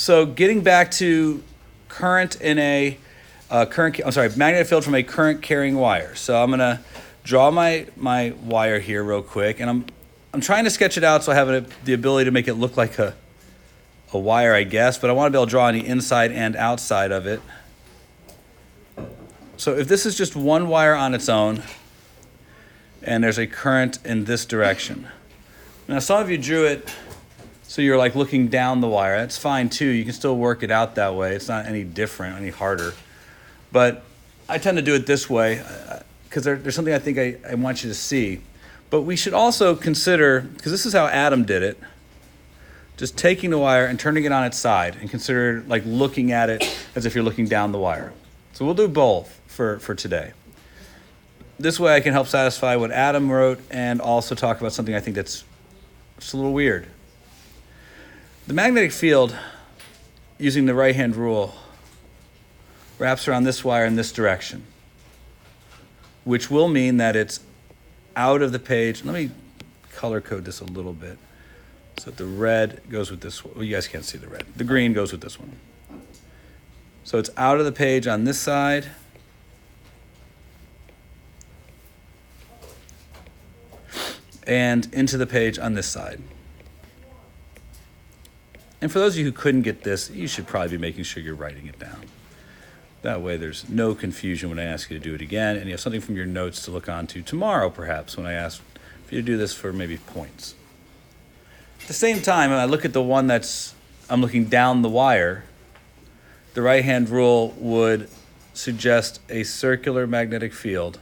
So getting back to current in a magnetic field from a current carrying wire. So I'm gonna draw my wire here real quick, and I'm trying to sketch it out so I have the ability to make it look like a wire, I guess, but I want to be able to draw on the inside and outside of it. So if this is just one wire on its own, and there's a current in this direction. Now some of you drew it so you're like looking down the wire. That's fine too. You can still work it out that way. It's not any different, any harder. But I tend to do it this way because there's something I think I want you to see. But we should also consider, because this is how Adam did it, just taking the wire and turning it on its side, and consider like looking at it as if you're looking down the wire. So we'll do both for today. This way I can help satisfy what Adam wrote and also talk about something I think that's just a little weird. The magnetic field, using the right-hand rule, wraps around this wire in this direction, which will mean that it's out of the page. Let me color code this a little bit. So the red goes with this one. Well, you guys can't see the red. The green goes with this one. So it's out of the page on this side. And into the page on this side. And for those of you who couldn't get this, you should probably be making sure you're writing it down. That way there's no confusion when I ask you to do it again, and you have something from your notes to look on to tomorrow, perhaps, when I ask for you to do this for maybe points. At the same time, when I look at the one I'm looking down the wire, the right-hand rule would suggest a circular magnetic field,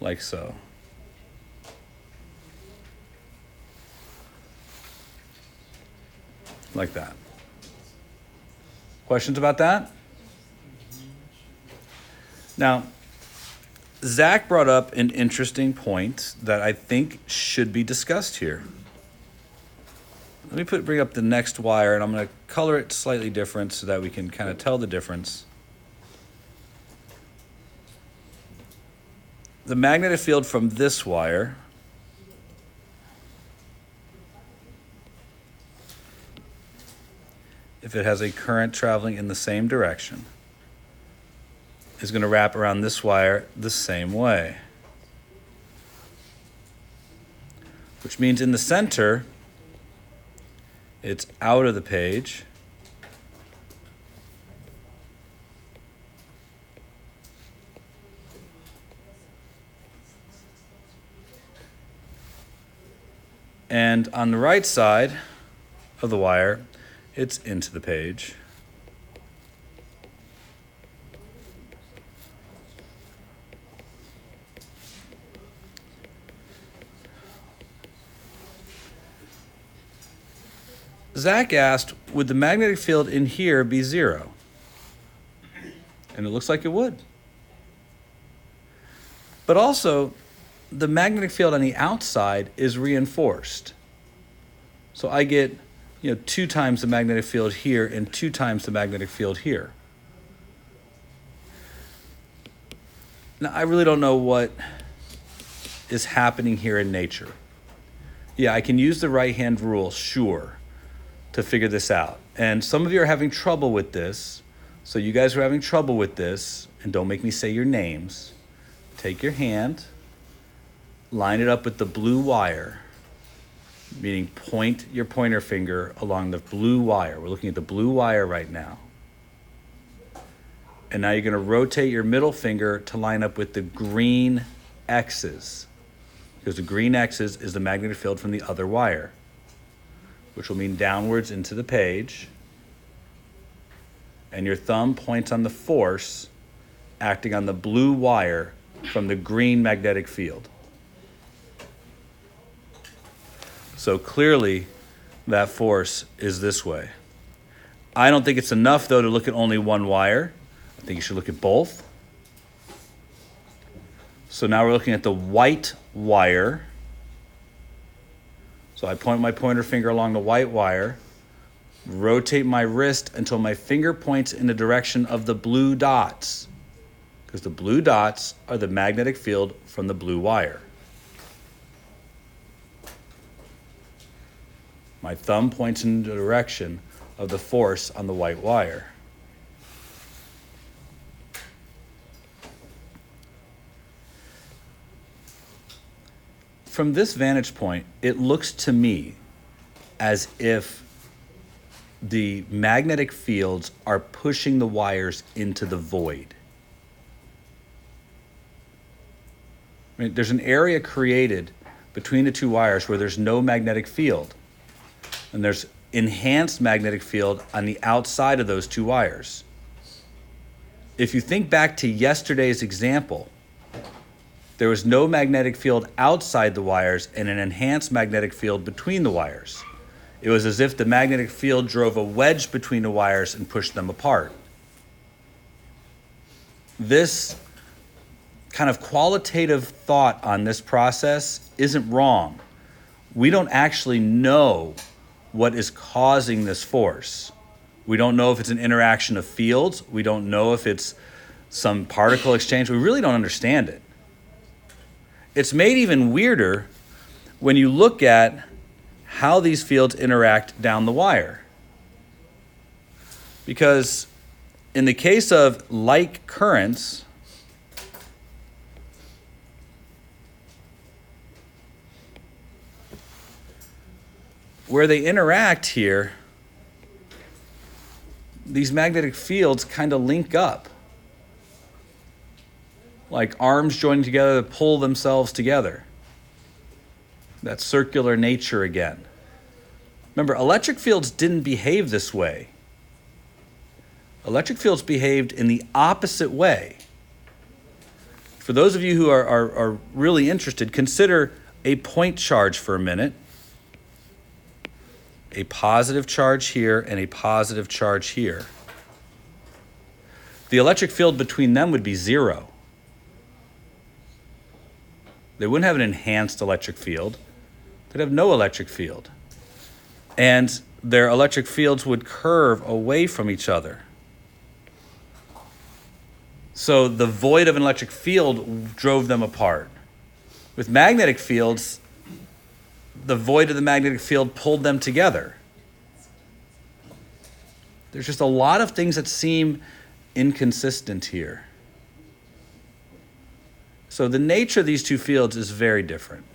like so. Like that. Questions about that? Now, Zach brought up an interesting point that I think should be discussed here. Let me bring up the next wire, and I'm going to color it slightly different so that we can kind of tell the difference. The magnetic field from this wire if it has a current traveling in the same direction, is going to wrap around this wire the same way. Which means in the center, it's out of the page. And on the right side of the wire, it's into the page. Zach asked, would the magnetic field in here be zero? And it looks like it would. But also, the magnetic field on the outside is reinforced. So I get 2 times the magnetic field here and 2 times the magnetic field here. Now, I really don't know what is happening here in nature. Yeah, I can use the right-hand rule, sure, to figure this out. And some of you are having trouble with this. So you guys who are having trouble with this, and don't make me say your names, take your hand, line it up with the blue wire, meaning point your pointer finger along the blue wire. We're looking at the blue wire right now. And now you're going to rotate your middle finger to line up with the green X's, because the green X's is the magnetic field from the other wire, which will mean downwards into the page. And your thumb points on the force acting on the blue wire from the green magnetic field. So clearly, that force is this way. I don't think it's enough, though, to look at only one wire. I think you should look at both. So now we're looking at the white wire. So I point my pointer finger along the white wire, rotate my wrist until my finger points in the direction of the blue dots, because the blue dots are the magnetic field from the blue wire. My thumb points in the direction of the force on the white wire. From this vantage point, it looks to me as if the magnetic fields are pushing the wires into the void. I mean, there's an area created between the two wires where there's no magnetic field, and there's enhanced magnetic field on the outside of those two wires. If you think back to yesterday's example, there was no magnetic field outside the wires and an enhanced magnetic field between the wires. It was as if the magnetic field drove a wedge between the wires and pushed them apart. This kind of qualitative thought on this process isn't wrong. We don't actually know what is causing this force. We don't know if it's an interaction of fields. We don't know if it's some particle exchange. We really don't understand it. It's made even weirder when you look at how these fields interact down the wire. Because in the case of like currents, where they interact here, these magnetic fields kind of link up, like arms joining together to pull themselves together. That circular nature again. Remember, electric fields didn't behave this way. Electric fields behaved in the opposite way. For those of you who are really interested, consider a point charge for a minute. A positive charge here and a positive charge here. The electric field between them would be zero. They wouldn't have an enhanced electric field. They'd have no electric field. And their electric fields would curve away from each other. So the void of an electric field drove them apart. With magnetic fields, the void of the magnetic field pulled them together. There's just a lot of things that seem inconsistent here. So the nature of these two fields is very different,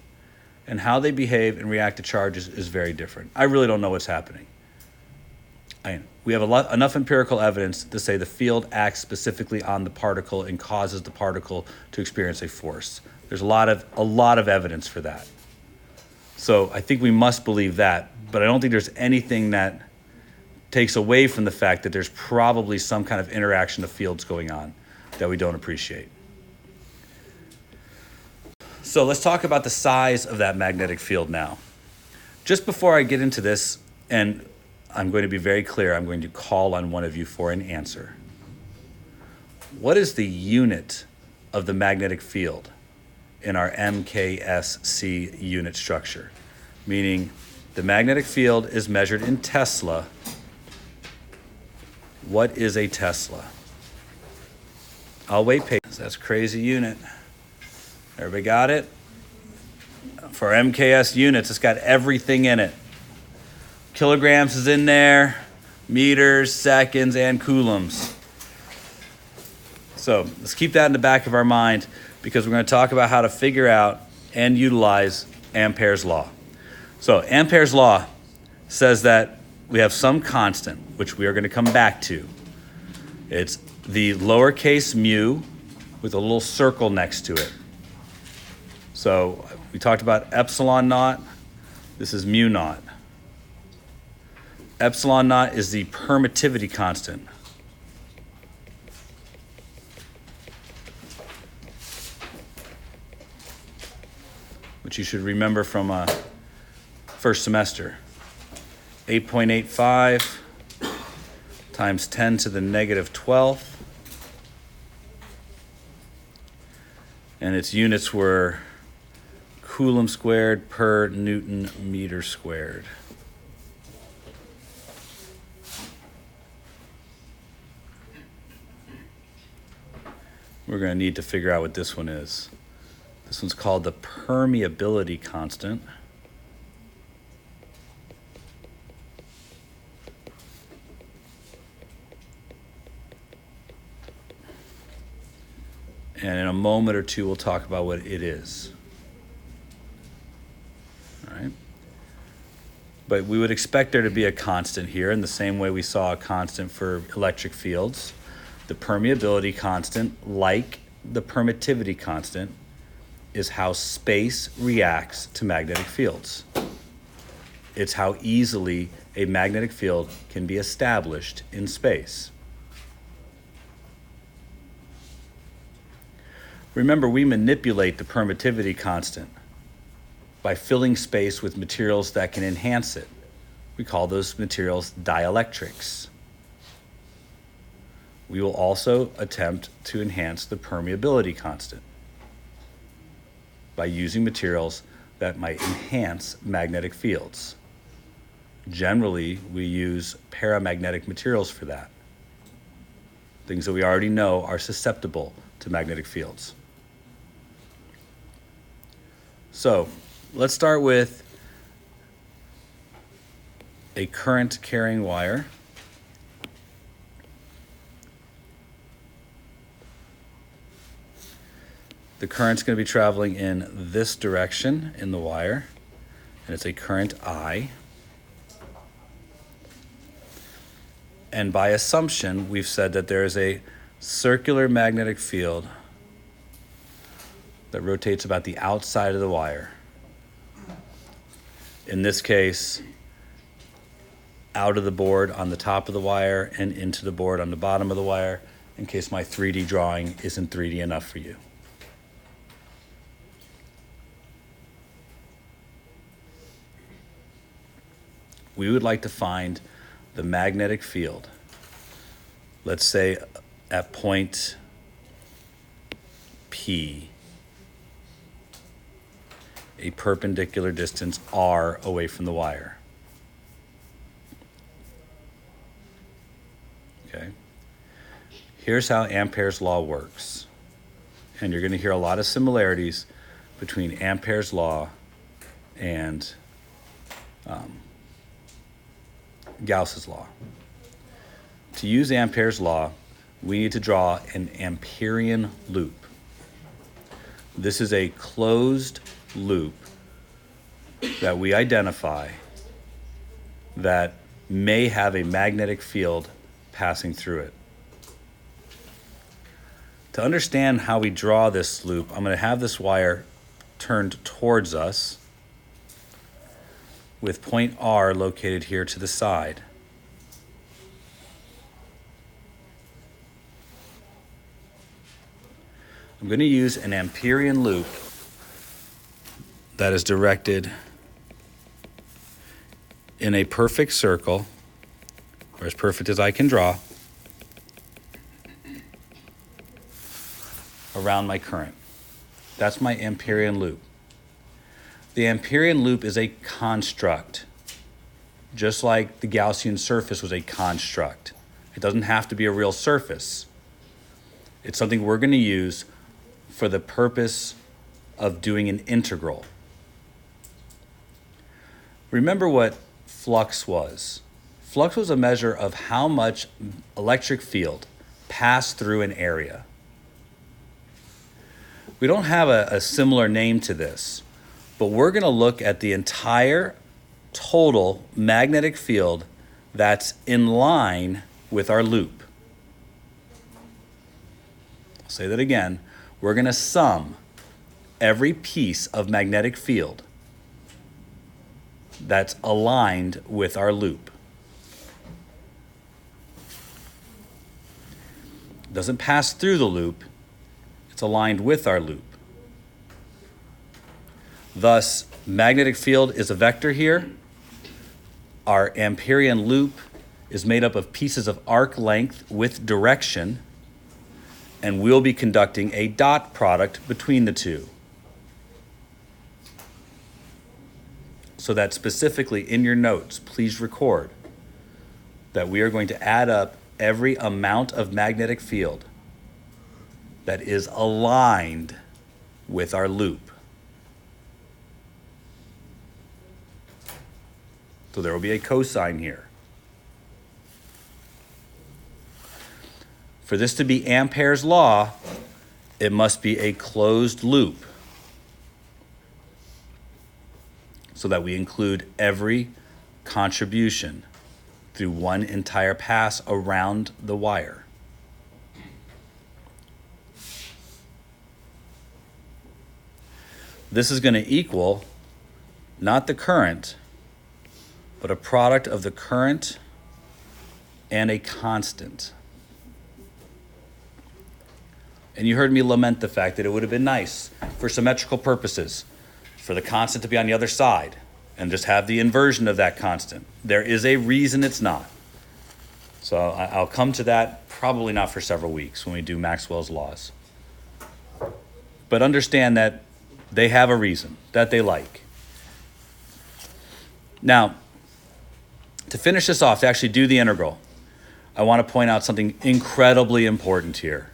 and how they behave and react to charges is very different. I really don't know what's happening. We have enough empirical evidence to say the field acts specifically on the particle and causes the particle to experience a force. There's a lot of evidence for that. So I think we must believe that, but I don't think there's anything that takes away from the fact that there's probably some kind of interaction of fields going on that we don't appreciate. So let's talk about the size of that magnetic field now. Just before I get into this, and I'm going to be very clear, I'm going to call on one of you for an answer. What is the unit of the magnetic field in our MKSC unit structure? Meaning the magnetic field is measured in Tesla. What is a Tesla? I'll wait patience. That's crazy unit. Everybody got it? For MKS units, it's got everything in it. Kilograms is in there, meters, seconds, and coulombs. So let's keep that in the back of our mind, because we're going to talk about how to figure out and utilize Ampere's law. So Ampere's law says that we have some constant, which we are going to come back to. It's the lowercase mu with a little circle next to it. So we talked about epsilon naught. This is mu naught. Epsilon naught is the permittivity constant. Which you should remember from first semester. 8.85 times 10 to the negative 12th. And its units were Coulomb squared per Newton meter squared. We're going to need to figure out what this one is. This one's called the permeability constant. And in a moment or two, we'll talk about what it is. All right? But we would expect there to be a constant here in the same way we saw a constant for electric fields. The permeability constant, like the permittivity constant, is how space reacts to magnetic fields. It's how easily a magnetic field can be established in space. Remember, we manipulate the permittivity constant by filling space with materials that can enhance it. We call those materials dielectrics. We will also attempt to enhance the permeability constant by using materials that might enhance magnetic fields. Generally, we use paramagnetic materials for that. Things that we already know are susceptible to magnetic fields. So, let's start with a current carrying wire. The current's going to be traveling in this direction in the wire, and it's a current I. And by assumption, we've said that there is a circular magnetic field that rotates about the outside of the wire. In this case, out of the board on the top of the wire and into the board on the bottom of the wire, in case my 3D drawing isn't 3D enough for you. We would like to find the magnetic field, let's say at point P, a perpendicular distance r away from the wire. Okay. Here's how Ampere's law works. And you're going to hear a lot of similarities between Ampere's law and Gauss's law. To use Ampere's law, we need to draw an Amperian loop. This is a closed loop that we identify that may have a magnetic field passing through it. To understand how we draw this loop, I'm going to have this wire turned towards us with point R located here to the side. I'm going to use an Amperian loop that is directed in a perfect circle, or as perfect as I can draw, around my current. That's my Amperian loop. The Amperian loop is a construct, just like the Gaussian surface was a construct. It doesn't have to be a real surface. It's something we're going to use for the purpose of doing an integral. Remember what flux was. Flux was a measure of how much electric field passed through an area. We don't have a similar name to this, but we're going to look at the entire total magnetic field that's in line with our loop. I'll say that again. We're going to sum every piece of magnetic field that's aligned with our loop. It doesn't pass through the loop. It's aligned with our loop. Thus, magnetic field is a vector here. Our Amperian loop is made up of pieces of arc length with direction, and we'll be conducting a dot product between the two. So that specifically in your notes, please record that we are going to add up every amount of magnetic field that is aligned with our loop. So there will be a cosine here. For this to be Ampere's law, it must be a closed loop so that we include every contribution through one entire pass around the wire. This is going to equal not the current, but a product of the current and a constant. And you heard me lament the fact that it would have been nice for symmetrical purposes for the constant to be on the other side and just have the inversion of that constant. There is a reason it's not. So I'll come to that probably not for several weeks when we do Maxwell's laws. But understand that they have a reason that they like. Now, to finish this off, to actually do the integral, I want to point out something incredibly important here.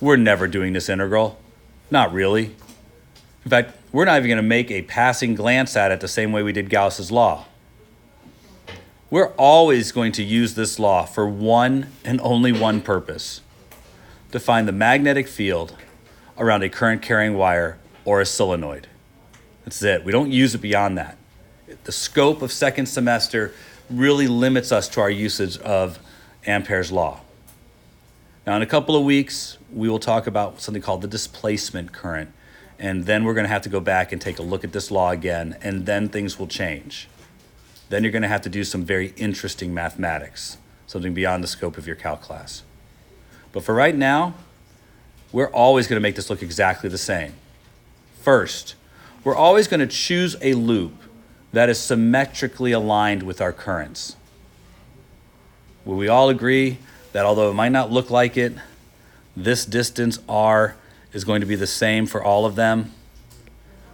We're never doing this integral. Not really. In fact, we're not even going to make a passing glance at it the same way we did Gauss's law. We're always going to use this law for one and only one purpose: to find the magnetic field around a current carrying wire or a solenoid. That's it. We don't use it beyond that. The scope of second semester really limits us to our usage of Ampere's law. Now, in a couple of weeks, we will talk about something called the displacement current, and then we're going to have to go back and take a look at this law again, and then things will change. Then you're going to have to do some very interesting mathematics, something beyond the scope of your calc class. But for right now, we're always going to make this look exactly the same. First, we're always going to choose a loop that is symmetrically aligned with our currents. Will we all agree that although it might not look like it, this distance r is going to be the same for all of them,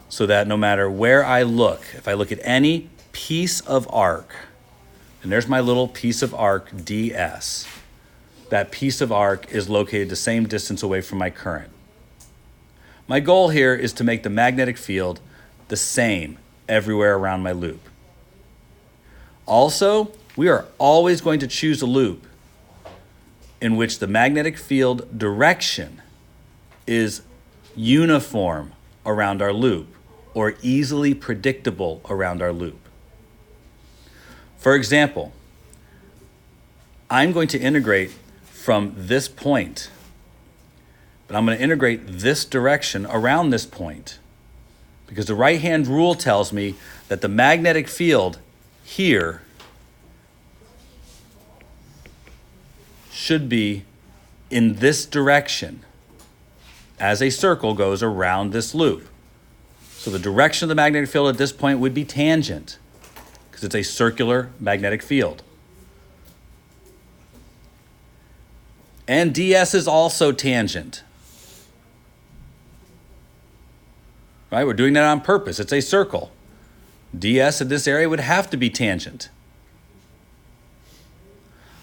so that no matter where I look, if I look at any piece of arc, and there's my little piece of arc ds, that piece of arc is located the same distance away from my current. My goal here is to make the magnetic field the same everywhere around my loop. Also, we are always going to choose a loop in which the magnetic field direction is uniform around our loop or easily predictable around our loop. For example, I'm going to integrate from this point, but I'm going to integrate this direction around this point, because the right-hand rule tells me that the magnetic field here should be in this direction as a circle goes around this loop. So the direction of the magnetic field at this point would be tangent, because it's a circular magnetic field. And ds is also tangent. Right? We're doing that on purpose. It's a circle. ds in this area would have to be tangent.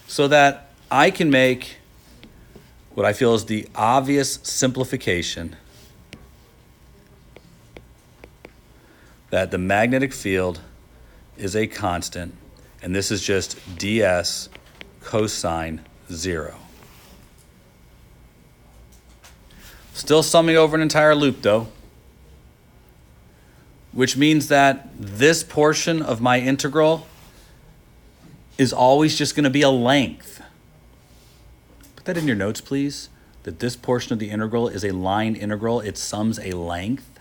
So that I can make what I feel is the obvious simplification that the magnetic field is a constant, and this is just ds cosine 0. Still summing over an entire loop though, which means that this portion of my integral is always just going to be a length. Put that in your notes, please, that this portion of the integral is a line integral. It sums a length.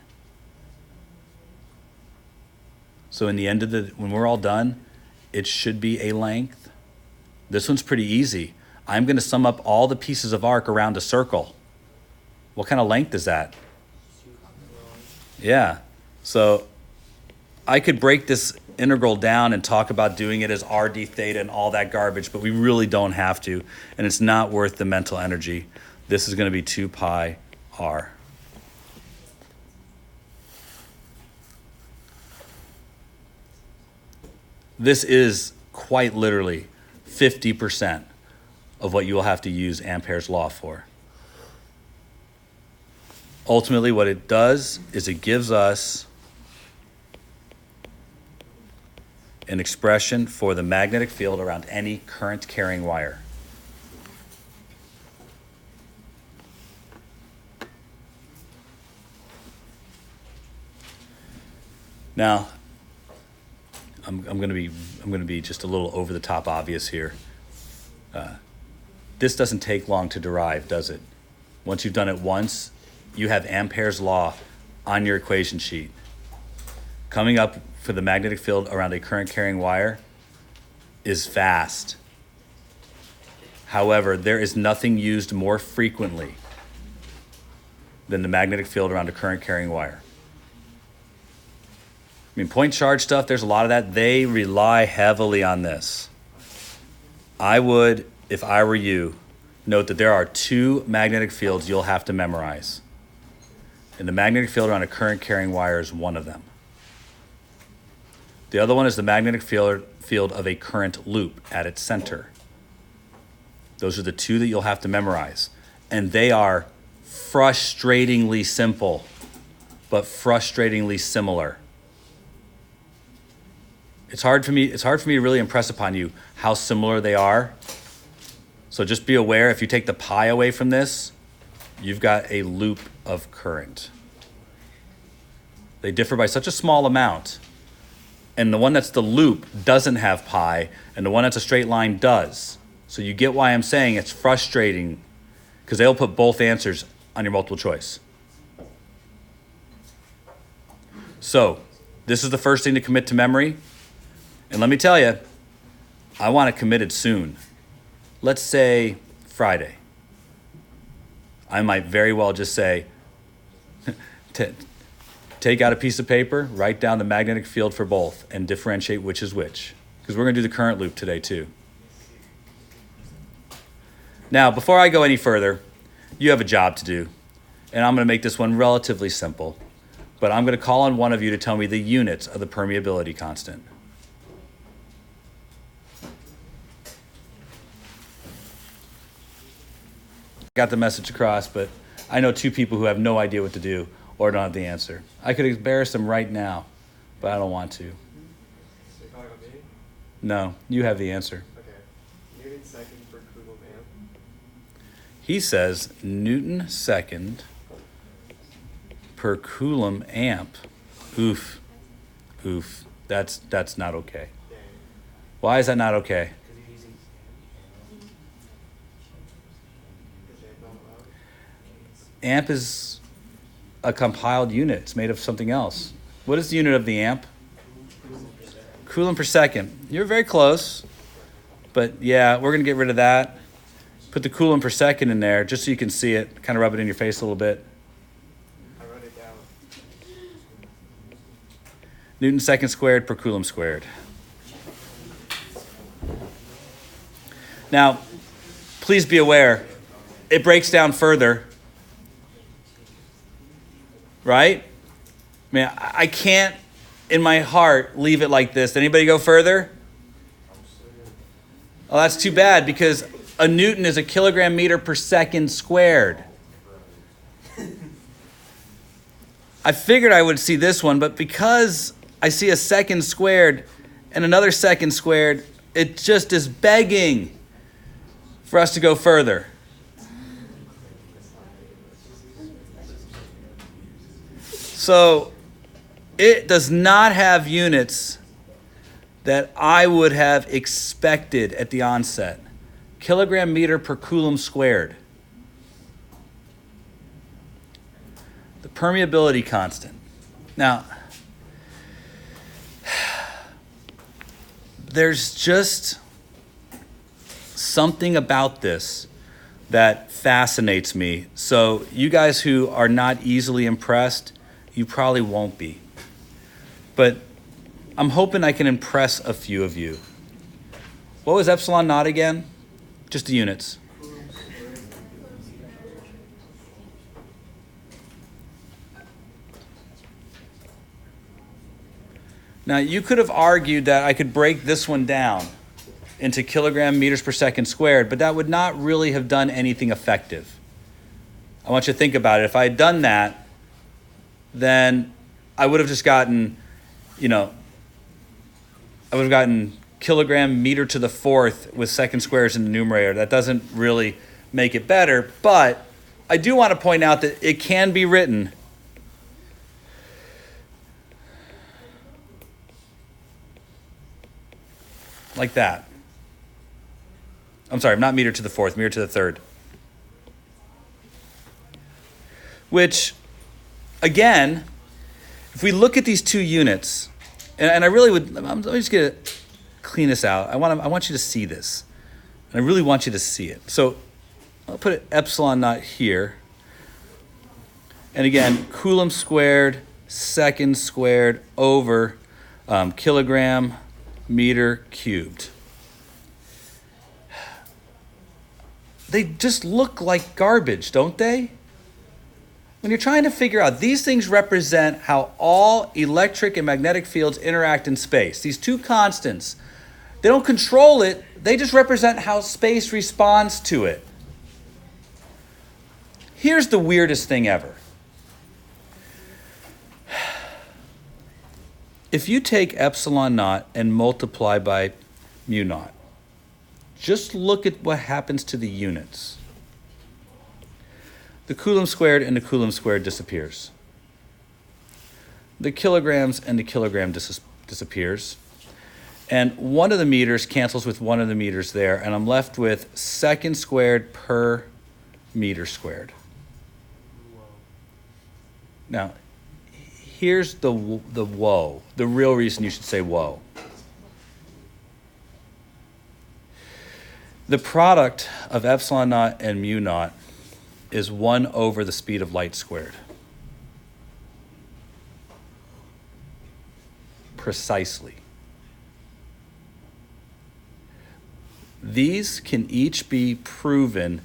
So in the end of when we're all done, it should be a length. This one's pretty easy. I'm going to sum up all the pieces of arc around a circle. What kind of length is that? Yeah. So I could break this integral down and talk about doing it as r d theta and all that garbage, but we really don't have to, and it's not worth the mental energy. This is going to be 2 pi r. This is quite literally 50% of what you will have to use Ampere's law for. Ultimately, what it does is it gives us an expression for the magnetic field around any current carrying wire. Now, I'm going to be just a little over the top obvious here. This doesn't take long to derive, does it? Once you've done it once, you have Ampere's Law on your equation sheet. Coming up for the magnetic field around a current carrying wire is fast. However, there is nothing used more frequently than the magnetic field around a current carrying wire. I mean, point charge stuff, there's a lot of that. They rely heavily on this. I would, if I were you, note that there are two magnetic fields you'll have to memorize. And the magnetic field around a current carrying wire is one of them. The other one is the magnetic field of a current loop at its center. Those are the two that you'll have to memorize. And they are frustratingly simple, but frustratingly similar. It's hard for me to really impress upon you how similar they are. So just be aware, if you take the pi away from this, you've got a loop of current. They differ by such a small amount. And the one that's the loop doesn't have pi, and the one that's a straight line does. So you get why I'm saying it's frustrating, because they'll put both answers on your multiple choice. So this is the first thing to commit to memory. And let me tell you, I want it committed soon. Let's say Friday. I might very well just say, take out a piece of paper, write down the magnetic field for both, and differentiate which is which. Because we're going to do the current loop today too. Now, before I go any further, you have a job to do. And I'm going to make this one relatively simple. But I'm going to call on one of you to tell me the units of the permeability constant. Got the message across, but I know two people who have no idea what to do or don't have the answer. I could embarrass them right now, but I don't want to. So you're calling on me? No, you have the answer. Okay. Newton second per Coulomb amp. He says Newton second per Coulomb amp. Oof. That's not okay. Dang. Why is that not okay? Amp is a compiled unit. It's made of something else. What is the unit of the amp? Coulomb per second. You're very close. But yeah, we're going to get rid of that. Put the Coulomb per second in there just so you can see it. Kind of rub it in your face a little bit. I wrote it down. Newton second squared per Coulomb squared. Now, please be aware, it breaks down further. Right? I mean, I can't, in my heart, leave it like this. Anybody go further? Oh, that's too bad, because a Newton is a kilogram meter per second squared. I figured I would see this one, but because I see a second squared and another second squared, it just is begging for us to go further. So it does not have units that I would have expected at the onset. Kilogram meter per Coulomb squared. The permeability constant. Now, there's just something about this that fascinates me. So you guys who are not easily impressed, you probably won't be. But I'm hoping I can impress a few of you. What was epsilon naught again? Just the units. Now, you could have argued that I could break this one down into kilogram meters per second squared, but that would not really have done anything effective. I want you to think about it. If I had done that, then I would have just gotten, I would have gotten kilogram meter to the fourth with second squares in the numerator. That doesn't really make it better, but I do want to point out that it can be written like that. I'm sorry, not meter to the fourth, meter to the third. Which, again, if we look at these two units, and I really would, I'm just going to clean this out. I want you to see this. And I really want you to see it. So I'll put epsilon naught here. And again, Coulomb squared, second squared over kilogram meter cubed. They just look like garbage, don't they? When you're trying to figure out, these things represent how all electric and magnetic fields interact in space. These two constants, they don't control it, they just represent how space responds to it. Here's the weirdest thing ever. If you take epsilon naught and multiply by mu naught, just look at what happens to the units. The Coulomb squared and the Coulomb squared disappears. The kilograms and the kilogram disappears. And one of the meters cancels with one of the meters there, and I'm left with second squared per meter squared. Now, here's the whoa, the real reason you should say whoa. The product of epsilon naught and mu naught is 1 over the speed of light squared. Precisely. These can each be proven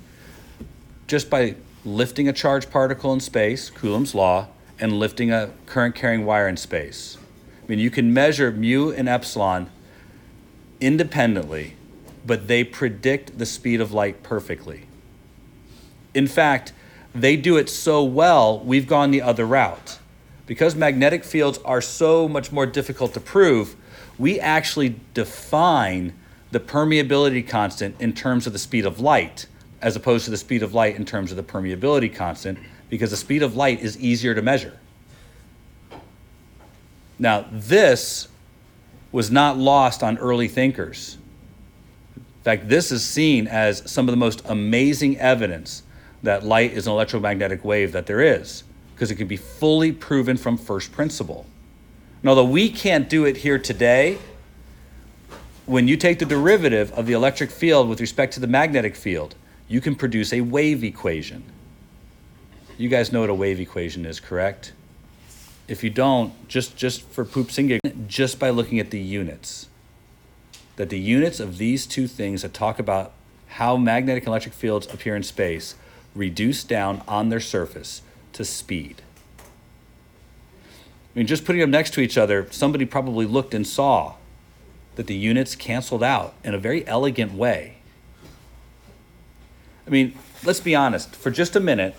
just by lifting a charged particle in space, Coulomb's law, and lifting a current-carrying wire in space. I mean, you can measure mu and epsilon independently, but they predict the speed of light perfectly. In fact, they do it so well, we've gone the other route. Because magnetic fields are so much more difficult to prove, we actually define the permeability constant in terms of the speed of light, as opposed to the speed of light in terms of the permeability constant, because the speed of light is easier to measure. Now, this was not lost on early thinkers. In fact, this is seen as some of the most amazing evidence that light is an electromagnetic wave that there is, because it can be fully proven from first principle. And although we can't do it here today, when you take the derivative of the electric field with respect to the magnetic field, you can produce a wave equation. You guys know what a wave equation is, correct? If you don't, just for poops and giggles, just by looking at the units, that the units of these two things that talk about how magnetic and electric fields appear in space reduce down on their surface to speed. I mean, just putting them next to each other, somebody probably looked and saw that the units canceled out in a very elegant way. I mean, let's be honest, for just a minute,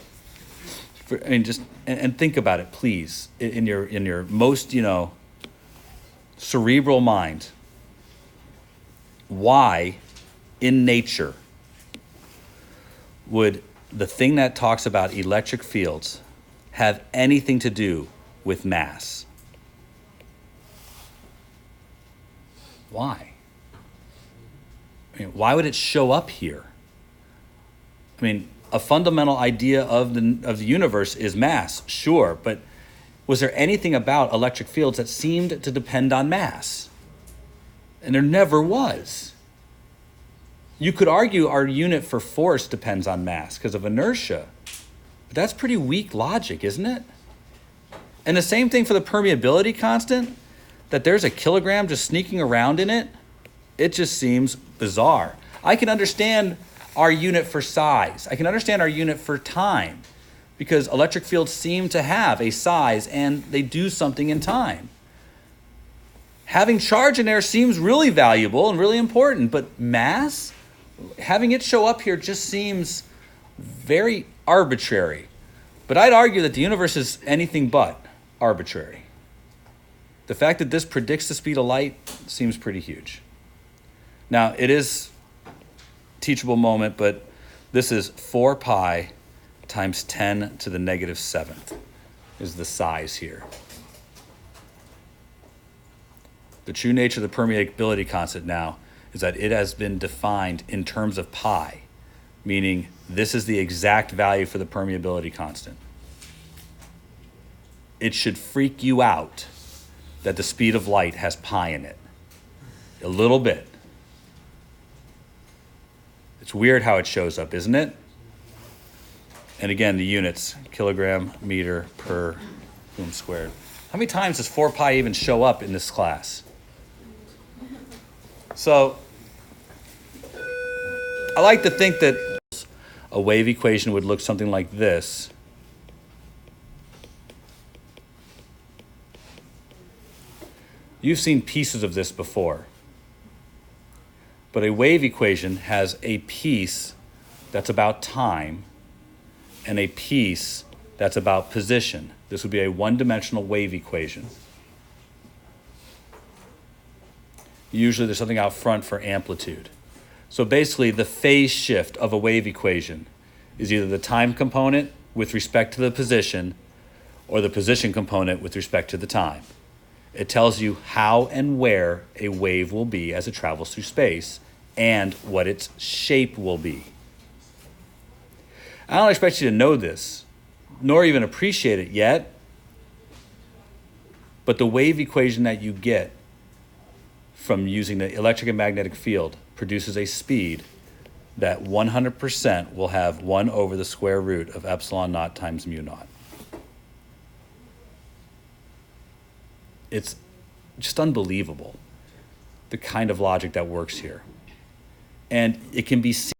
and think about it, please, in your most, cerebral mind. Why, in nature, would the thing that talks about electric fields have anything to do with mass? Why? I mean, why would it show up here? I mean, a fundamental idea of the universe is mass, sure, but was there anything about electric fields that seemed to depend on mass? And there never was. You could argue our unit for force depends on mass because of inertia, but that's pretty weak logic, isn't it? And the same thing for the permeability constant, that there's a kilogram just sneaking around in it, it just seems bizarre. I can understand our unit for size. I can understand our unit for time because electric fields seem to have a size and they do something in time. Having charge in there seems really valuable and really important, but mass, having it show up here just seems very arbitrary. But I'd argue that the universe is anything but arbitrary. The fact that this predicts the speed of light seems pretty huge. Now, it is a teachable moment, but this is 4 pi times 10 to the negative 7th is the size here. The true nature of the permeability constant now is that it has been defined in terms of pi, meaning this is the exact value for the permeability constant. It should freak you out that the speed of light has pi in it. A little bit. It's weird how it shows up, isn't it? And again, the units, kilogram, meter, per coulomb squared. How many times does 4 pi even show up in this class? So, I like to think that a wave equation would look something like this. You've seen pieces of this before. But a wave equation has a piece that's about time and a piece that's about position. This would be a one-dimensional wave equation. Usually there's something out front for amplitude. So basically the phase shift of a wave equation is either the time component with respect to the position or the position component with respect to the time. It tells you how and where a wave will be as it travels through space and what its shape will be. I don't expect you to know this, nor even appreciate it yet, but the wave equation that you get from using the electric and magnetic field produces a speed that 100% will have 1 over the square root of epsilon naught times mu naught. It's just unbelievable, the kind of logic that works here. And it can be seen